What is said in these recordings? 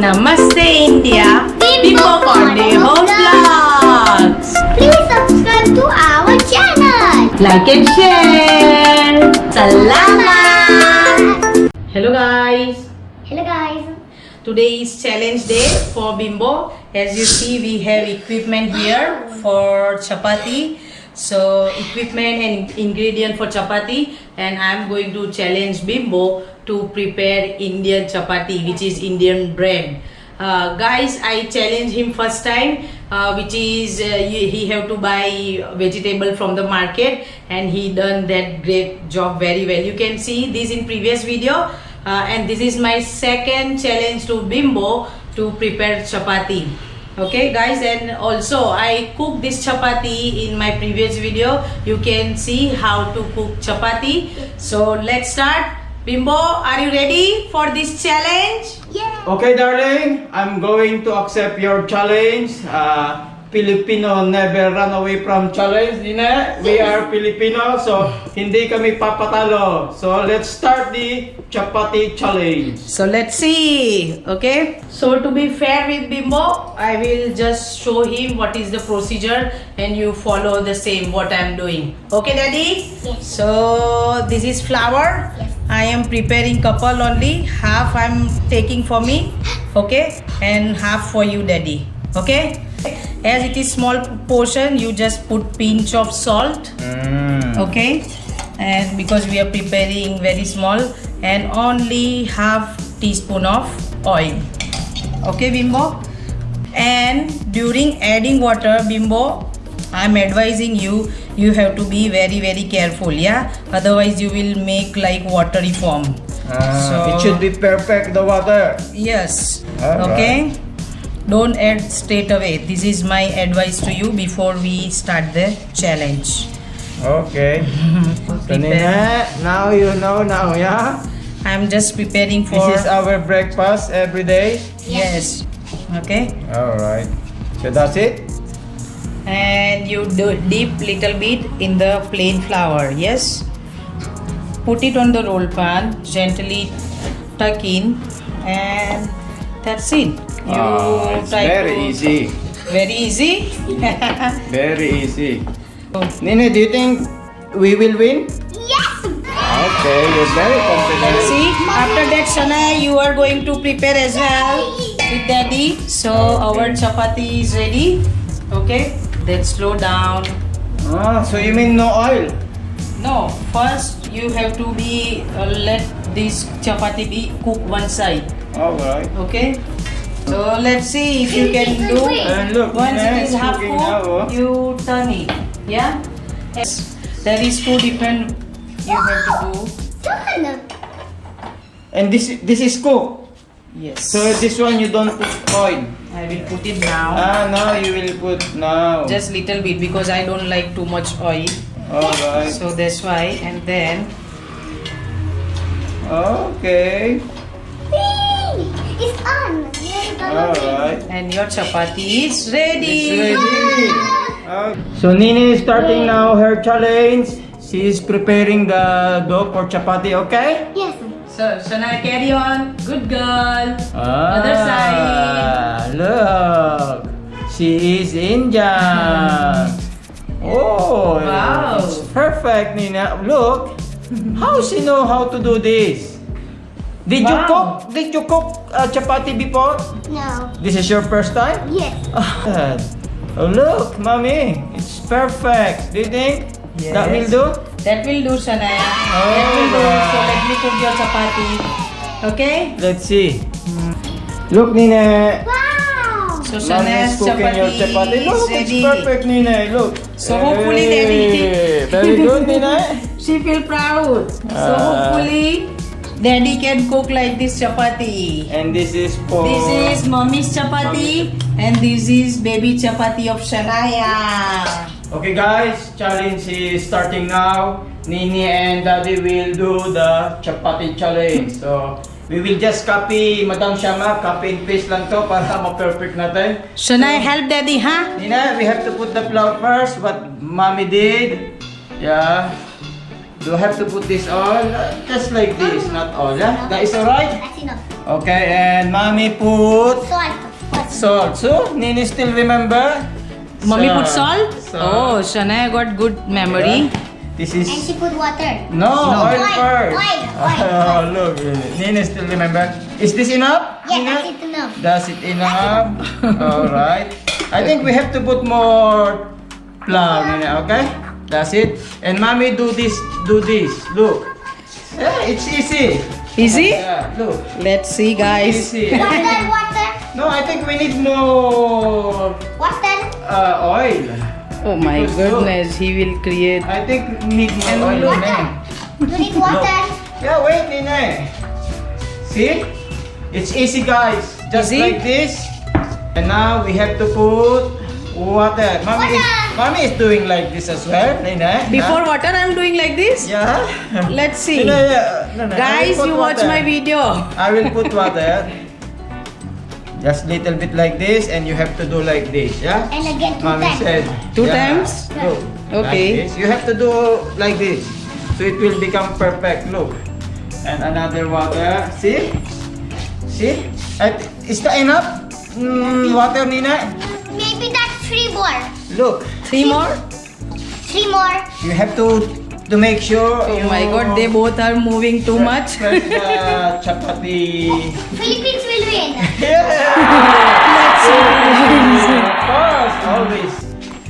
Namaste India, Bimbo Cornejo Vlogs. Please subscribe to our channel. Like and share. Salamat. Hello guys. Hello guys. Today is challenge day for Bimbo. As you see, we have equipment here for chapati. So equipment and ingredient for chapati, and I am going to challenge Bimbo to prepare Indian chapati, which is Indian bread. Guys, I challenge him first time, which is he have to buy vegetable from the market, and he done that great job very well. You can see this in previous video, and this is my second challenge to Bimbo to prepare chapati. Okay guys, and also I cook this chapati in my previous video. You can see how to cook chapati. So let's start. Bimbo, are you ready for this challenge? Yeah. Okay, darling, I'm going to accept your challenge. Filipino never run away from challenge. Nina, we are Filipino, so hindi kami papatalo. So let's start the chapati challenge. So let's see. Okay, so to be fair with Bimbo, I will just show him what is the procedure and you follow the same what I am doing. Okay daddy? Yes. So this is flour. Yes. I am preparing couple only. Half I am taking for me, okay, and half for you daddy. Okay, as it is small portion, you just put pinch of salt. Okay, and because we are preparing very small, and only half teaspoon of oil. Okay Bimbo, and during adding water, Bimbo, I'm advising you have to be very careful, yeah, otherwise you will make like watery form. It should be perfect, the water. Yes. Alright. Okay, don't add straight away. This is my advice to you before we start the challenge. Okay. So Prepare. Nina, now you know now, yeah? I'm just preparing for. This is our breakfast every day. Yes. Okay, Alright. So that's it? and you do dip little bit in the plain flour. Yes, put it on the roll pan, gently tuck in, and that's it. You It's try very to- easy. Very easy. Very easy. Nina, do you think we will win? Yes. Okay, you're very confident. See, after that Shana, you are going to prepare as well with daddy. So our chapati is ready. Okay, then slow down. So you mean no oil? No, first you have to be let this chapati be cooked one side. Alright. Okay, so let's see if you can do. And look, Once Nina it is is half cooking now. cooked, you turn it. Yeah. Yes. There is two different you have to do. Done. And this is cooked. Yes. So this one you don't put oil. I will put it now. Now you will put now. Just little bit because I don't like too much oil. Alright. So that's why, and then Okay. See, it's on. Alright. and your chapati is ready. It's ready. So Nini is starting now her challenge. She is preparing the dough for chapati, okay? Yes. So Shana, carry on. Good girl. Other side. Look. She is Indian. Oh, Wow. it's perfect, Nina. Look. How she know how to do this? Did you Wow. cook? Did you cook chapati before? No. This is your first time? Yes. Oh, look, mommy. It's perfect. Do you think that will do? That will do, Shania. That will do. So let me cook your chapati. Okay? Let's see. Look, Nina. Wow. So Mommy's Shania's cooking your chapati. chapati Look, is it's ready. perfect, Nina. Look. So hopefully Hey, Daddy- Very good, Nina. She feel proud. So hopefully Daddy can cook like this chapati. And this is for... This is mommy's chapati and this is baby chapati of Shania. Okay, guys. Challenge is starting now. Nini and Daddy will do the chapati challenge. So, we will just copy Madam Shama. Copy and paste lang to para ma-perfect natin. Shania, help Daddy, huh? Nina, we have to put the flour first, what mommy did. Yeah. Do you have to put this all? Just like this, not all, yeah? That is alright? That's enough. Okay, and mommy put Salt. salt. So, Nini still remember? Mommy put salt? Salt. Oh, Shania got good memory. Yeah. This And is she put water. no, oil Oil, first. oil. Oh, look, Nini still remember. Is this enough? Yeah, Nina? that's it enough. Does it enough? All right. I think we have to put more flour, Nina. Okay, that's it. And mommy do this. Look, yeah, it's easy. Easy? Yeah, look, Let's see, guys. easy. Water. No, I think we need more Water. oil. Oh my Because goodness, he will create. I think we need more oil, Water. Nina. You need water. Yeah, wait, Nina. See? It's easy, guys. Just Easy? like this. And now we have to put water. Mommy is doing like this as well, Nina. Before water, I'm doing like this. Yeah. Let's see. Nina, yeah. No, I Guys, will put you watch water. my video. I will put water. Just little bit like this, and you have to do like this, yeah? And again, two Mommy times. said. Two yeah. times? Look. Okay. Like this. You have to do like this. So it will become perfect. Look. And another water. See? See? Is that enough? Water, Nina? Maybe that's 3 more. Look. 3 more? 3 more. You have to make sure. Oh you my god, they both are moving too much. Press the chapati. Philippines will win. Let's see. Of course, always.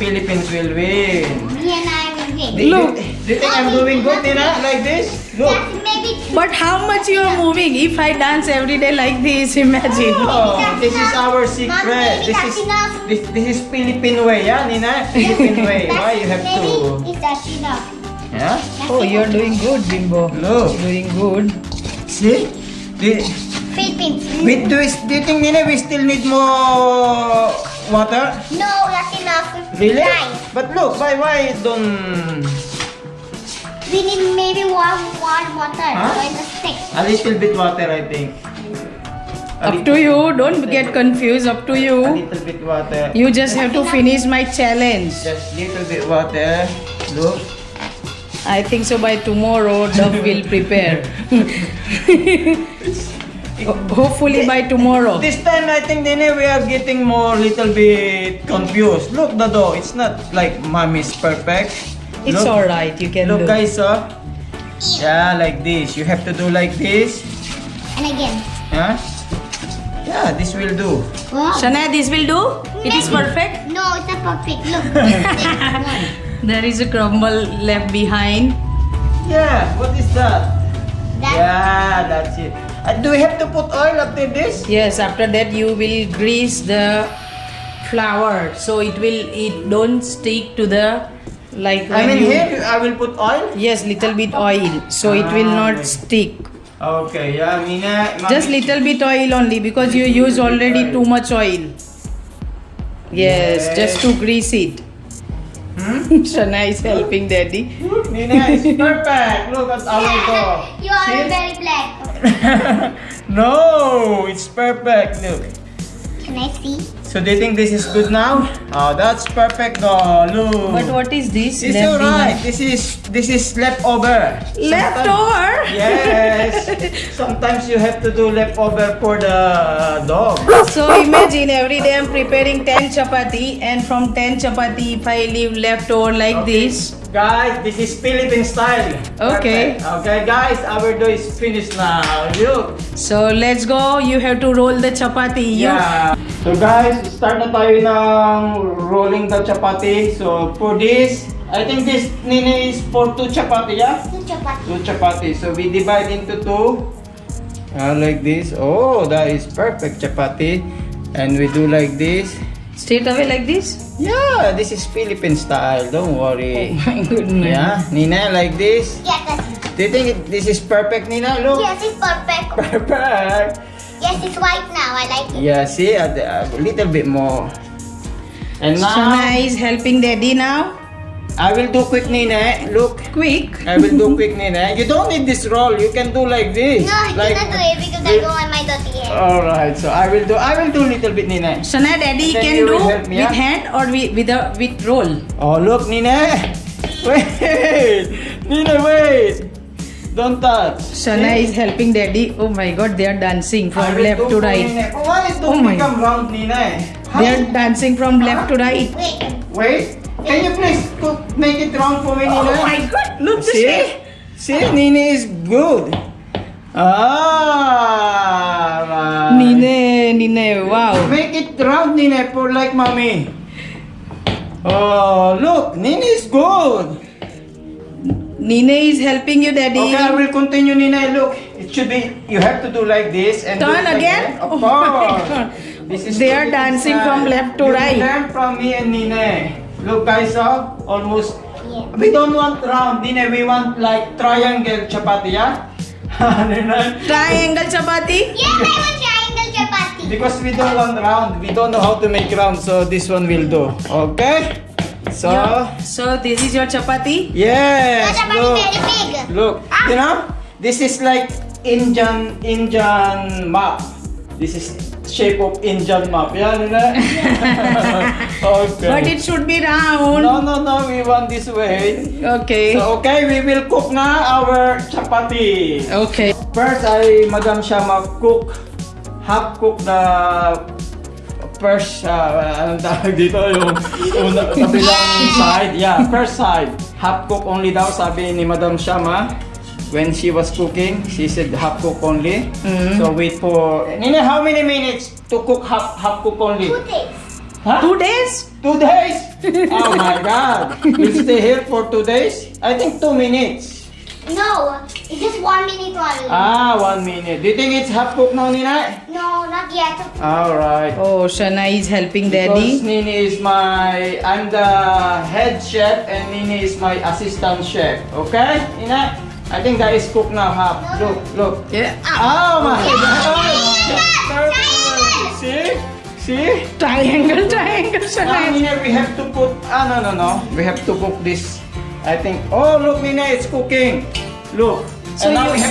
Philippines will win. Me and I will win. Look. Do you think I'm doing good, Nina? Like this? Look. That's maybe 3. But how much you are moving? If I dance every day like this, imagine. Oh, this is our Mom, secret. maybe This that's is enough. this is Philippine way, yeah, Nina? Philippine way. Why you have maybe to? is that enough? Yeah. Oh, you're doing good, Bimbo. Look. Doing good. See? Philippines. Do you think, Nina, we still need more water? No, that's enough. Really? Dry. But look, why don't We need maybe one water. Huh? So it's a stick. a little bit water? I think. Up to you. Don't get confused. Up to A you. little bit water. You just have to finish my challenge. Just little bit water. Look. I think so by tomorrow, Dove will prepare. Hopefully by tomorrow. This time, I think, Nene, we are getting more little bit confused. Look, the dough. It's not like mommy's perfect. It's Look. alright. You can Look, do. guys, yeah, like this. You have to do like this. And again. Huh? Yeah, this will do. Wow. Shania, this will do? It is perfect? No, it's not perfect. Look. This one. There is a crumble left behind. Yeah, what is that? That Yeah, that's it. Do we have to put oil after this? Yes, after that you will grease the flour so it don't stick to the like I when mean, you, here I will put oil. yes, little bit oil so it will Ah, not okay. stick. Okay, yeah, Nina. Just little bit oil only because you use already too much oil. Yes, just to grease it. Shana is helping daddy. Look, Nina, it's perfect. Look at our dough. you are See? very black. No, it's perfect. Look. Can I see? So do you think this is good now? Oh, that's perfect though. Look. But what is this? It's left alright. behind? This is leftover. Leftover? Yes. Sometimes you have to do leftover for the dog. So imagine every day I'm preparing 10 chapati and from 10 chapati if I leave leftover like this. Guys, this is Philippine style. Okay. Perfect. Okay, guys, our dough is finished now. Look. So let's go. You have to roll the chapati. Yeah. So guys, start na tayo ng rolling the chapati. So for this, I think this Nini is for 2 chapati, yeah? Two chapati. 2 chapati. So we divide into 2. Like this. Oh, that is perfect chapati. And we do like this. Straight away like this? Yeah, this is Philippine style. Don't worry. My goodness. Yeah, Nina, like this. Yes, that's it. Do you think this is perfect, Nina? Look. Yes, it's perfect. Perfect. Yes, it's white now. I like it. Yeah, see, a little bit more. And now, Shana is helping daddy now. I will do quick, Nina. Look, Quick. I will do quick, Nina. You don't need this roll. You can do like this. No, I like, cannot do it because I don't want my dirty hair. Alright, so I will do little bit, Nina. Shana, daddy Then can you do will help me, with yeah? hand or with roll. Oh, look, Nina. Wait. Nina, wait. Don't touch. Shana See? is helping daddy. Oh my god, they are dancing I from will left do to for right. Nine. Oh, why it Oh don't my- become round, Nina? They are dancing from left to right. Wait. Wait. Can you please make it round for me, Nina? Oh my god, look the shape. See? See, Nina is good. Ah, right. Nine, wow. Make it round, Nina, for like mommy. Oh, look, Nina is good. Nine is helping you, daddy. Okay, I will continue, Nina. Look, it should be, you have to do like this and do Turn it like again? that. Of Oh my course. God. This is They to are the dancing inside. from left to You right. learn from me and Nina. Look, guys, almost. Yeah. We don't want round, Nina. We want like triangle chapati, yeah? Nina? Triangle chapati. Yes, I want triangle chapati. Because we don't want round, we don't know how to make round, so this one will do. Okay? So, So this is your chapati. yes, The chapati look. very big. Look, you know, this is like Indian map. This is shape of Indian map. Yeah, you know? Okay. But it should be round. No, we want this way. Okay. So, okay, we will cook now our chapati. Okay. First, Madam Shama half cook the first, anong tawag dito, yung kabilang side. Yeah, first side. Half cook only daw, sabi ni Madam Shama. When she was cooking, she said half cook only. So wait for, Nina, how many minutes to cook half cook only? 2 days. Huh? 2 days? 2 days? Oh my God. We'll stay here for 2 days? I think 2 minutes. No, it's just 1 minute only. 1 minute. Do you think it's half cooked now, Nina? No, not yet. Alright. Oh, Shana is helping Because daddy. Nini is I'm the head chef and Nini is my assistant chef. Okay? Nina? I think that is cooked now half. Look. Yeah. Oh my Triangle! God. See? Triangle, Now, Shana. Nina, we have to put, no. We have to cook this. I think, oh look Nina, it's cooking. Look. So And now you-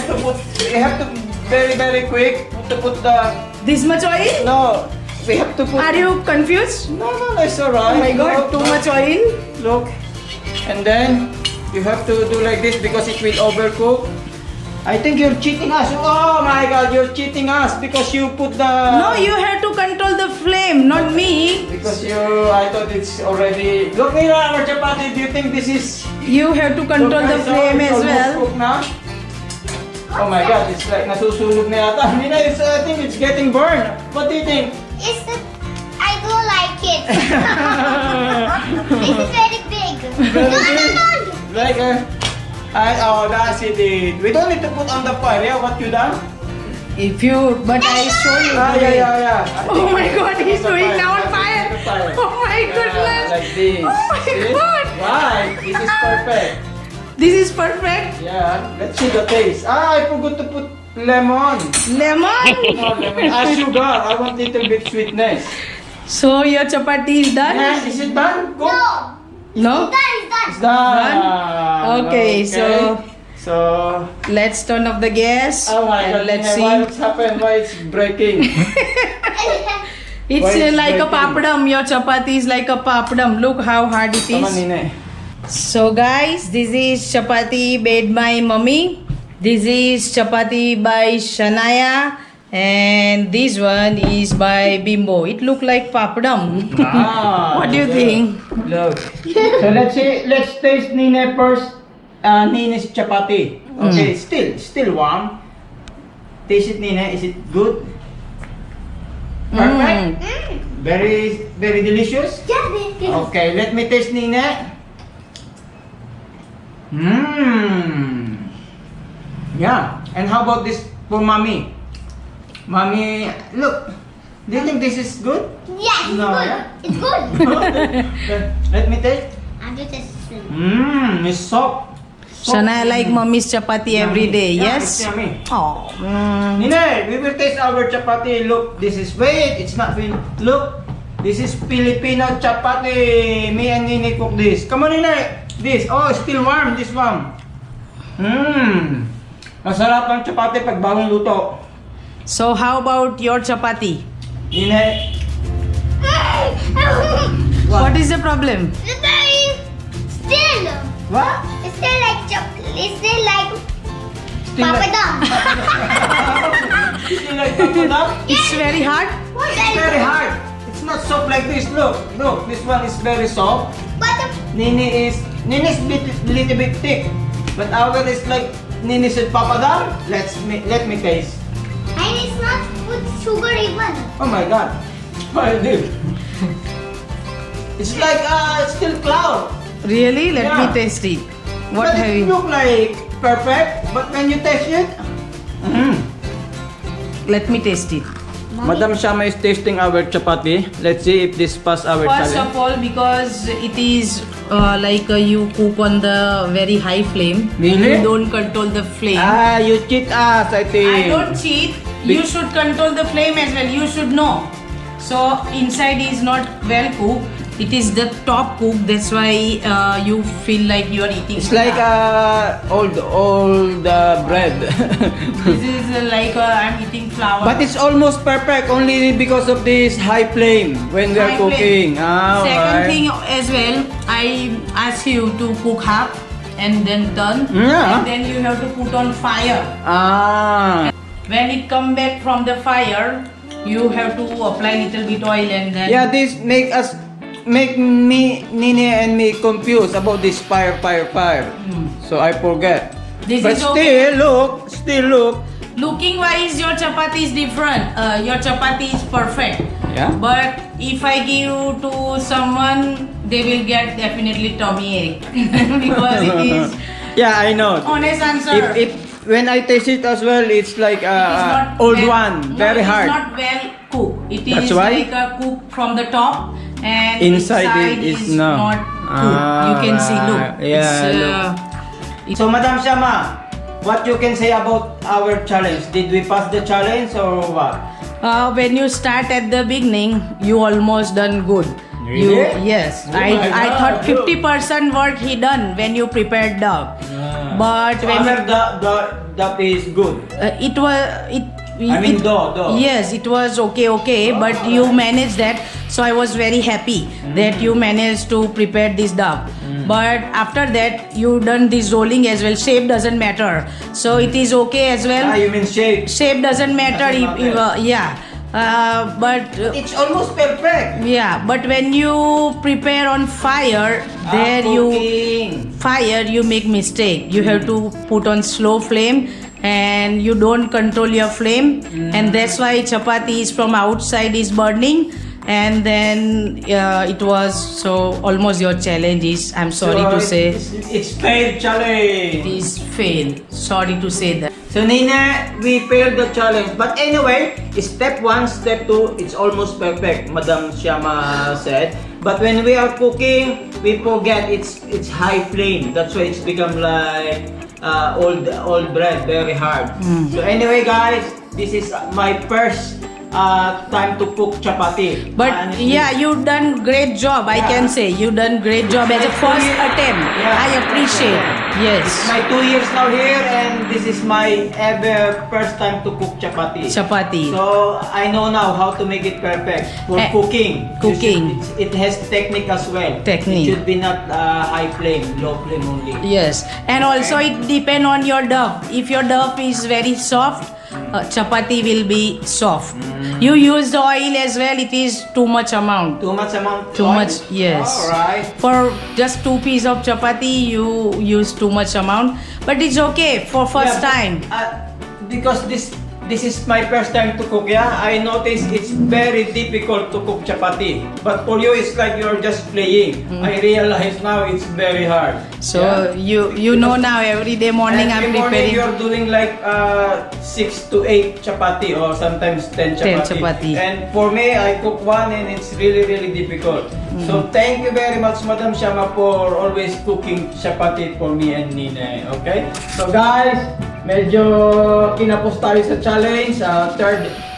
we have to very, very quick to put the, This much oil? no. We have to put, Are you confused? no, it's alright. Oh my god, too much oil? Look, and then you have to do like this because it will overcook. I think you're cheating us. Oh my God, you're cheating us because you put the. No, you have to control the flame, not me. Because I thought it's already. Look, Nina, our chapati. Do you think this is? You have to control Look, the guys, flame it's as almost well. cooked now. Oh my God, it's like nasusunog na yata. Nina, I think it's getting burned. What do you think? It's I don't like it. This is very big. No. Like oh, that's it. We don't need to put on the fire. Yeah, what you done? If you, but I show you. the way. Yeah. I Oh think my it's God, he's on the doing now on I think fire. it's on the fire. Oh my Yeah, goodness. like this. Oh my See? God. Right, this is perfect. This is perfect. Yeah, let's see the taste. I forgot to put lemon. Lemon. No, lemon. Sugar. I want little bit sweetness. So your chapati is done? Yeah, is it done? Cook? No. No? It's It's done. done. Okay, so- So. Let's turn off the gas Oh my God, and let's Nina, see. what's happened? Why it's breaking? It's Why it's like a breaking? papadam. Your chapati is like a papadam. Look how hard it Come on, is. Nina. So guys, this is chapati made by mommy. This is chapati by Shanaya. And this one is by Bimbo. It look like papadam. What do you think? Look. So let's taste Nina first. Nina's chapati. Okay, still warm. Taste it, Nina. Is it good? Perfect. Very, very delicious. Yeah, baby. Okay, let me taste Nina. Yeah. And how about this for mommy? Mommy, look. Do you think this is good? Yeah, it's No, good. yeah? It's good. Let me taste. I'm just It's soft. Shanaya like mommy's chapati every day. Yeah, Yes? It's yummy. Oh. Nina, we will taste our chapati. Look, this is it's not fin. Look, this is Filipino chapati. Me and Nini cook this. Come on, Nina. This. Oh, it's still warm. This one. Masarap ang chapati pag bagong luto. So how about your chapati? Nina. What is the problem? It's very still. What? It's still like Still Papa like, Dog. still like papadam? It's very hard. It's very hard. It's not soft like this. Look, look. This one is very soft. But Nini's little bit thick. But our is like Nini said papadam. Let me taste. and it's not with sugar even. Oh my god. What I did? It's like still cloud. Really? Let Yeah. me taste it. What But have it you? look like perfect. But when you taste it, Let me taste it. Madam Shama is tasting our chapati. Let's see if this pass our First challenge. of all, because it is you cook on the very high flame, Really? you don't control the flame. You cheat us, I think. I don't cheat. You should control the flame as well. You should know. So inside is not well cooked. It is the top cook. That's why you feel like you are eating. It's like old bread. This is like I'm eating flour. But it's almost perfect only because of this high flame when we are High cooking. flame. Ah, Second alright. thing as well, I ask you to cook half and then turn. Yeah. And then you have to put on fire. Ah. When it come back from the fire, you have to apply little bit oil and then. Yeah, this make me Nini and me confused about this fire. So I forget. This but is okay. still look. Looking wise, your chapati is different. Your chapati is perfect. Yeah. But if I give to someone, they will get definitely tummy ache because it is Yeah, I know. honest answer. If when I taste it as well, it's like It is not old well- one, no, very it hard. is not well cooked. It That's is why? like a cook from the top and Inside it is no. not cooked. You can see. Look. Yeah, It's, So, Madam Shama, what you can say about our challenge? Did we pass the challenge or what? when you start at the beginning, you almost done good. Really? Yes. Oh my I God, thought look. 50% work he done when you prepared dog. But So, when our duck is good. it was I mean dough. Yes, it was okay, but you managed that, so I was very happy that you managed to prepare this dog. But after that, you done this rolling as well. Shape doesn't matter, so it is okay as well. You mean shape? Shape doesn't matter Doesn't if matter. yeah. But It's almost perfect. yeah, but when you prepare on fire, there you make mistake. You have to put on slow flame and you don't control your flame, and that's why chapati is from outside is burning, and then it was so almost your challenge is, I'm sorry to say, It's failed challenge. it is fail. Sorry to say that. So Nina, we failed the challenge. But anyway, step 1, step 2, it's almost perfect, Madam Shama said. But when we are cooking, we forget it's high flame. That's why it's become like old bread, very hard. So anyway guys, this is my first time to cook chapati. But Honestly. yeah, you done great job. I Yeah. can say you done great job as a first attempt. Yeah. I appreciate. Yes. It's my 2 years now here, and this is my ever first time to cook chapati. Chapati. So I know now how to make it perfect for cooking. Cooking. It has technique as well. Technique. It should be not high flame, low flame only. Yes, and also it depend on your dough. If your dough is very soft, chapati will be soft. You use the oil as well. It is too much amount. Too much amount. Too oil? much, yes. Alright. For just 2 pieces of chapati, you use too much amount. But it's okay for first Yeah, but, time. Because this is my first time to cook, yeah. I noticed it's very difficult to cook chapati. But for you, it's like you're just playing. I realize now it's very hard. So Yeah. you know now every day morning And I'm every morning preparing. you're doing like 6 to 8 chapati or sometimes 10 chapati. 10 chapati. And for me, I cook one and it's really difficult. So thank you very much, Madam Shama, for always cooking chapati for me and Nina. Okay? So guys, medyo kinapos tayo sa challenge.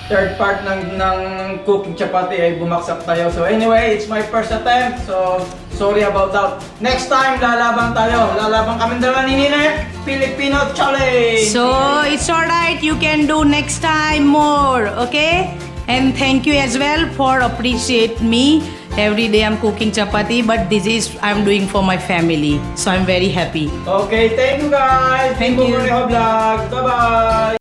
Third part ng cooking chapati ay bumaksak tayo. So anyway, it's my first attempt. So sorry about that. Next time, lalaban tayo. Lalaban kami dalawa ni Nina. Filipino challenge. So it's alright, you can do next time more, okay? And thank you as well for appreciate me Every day I'm cooking chapati, but this is I'm doing for my family. So I'm very happy. Okay, thank you guys. Thank Bimbo you. Pareho Vlog. Bye-bye.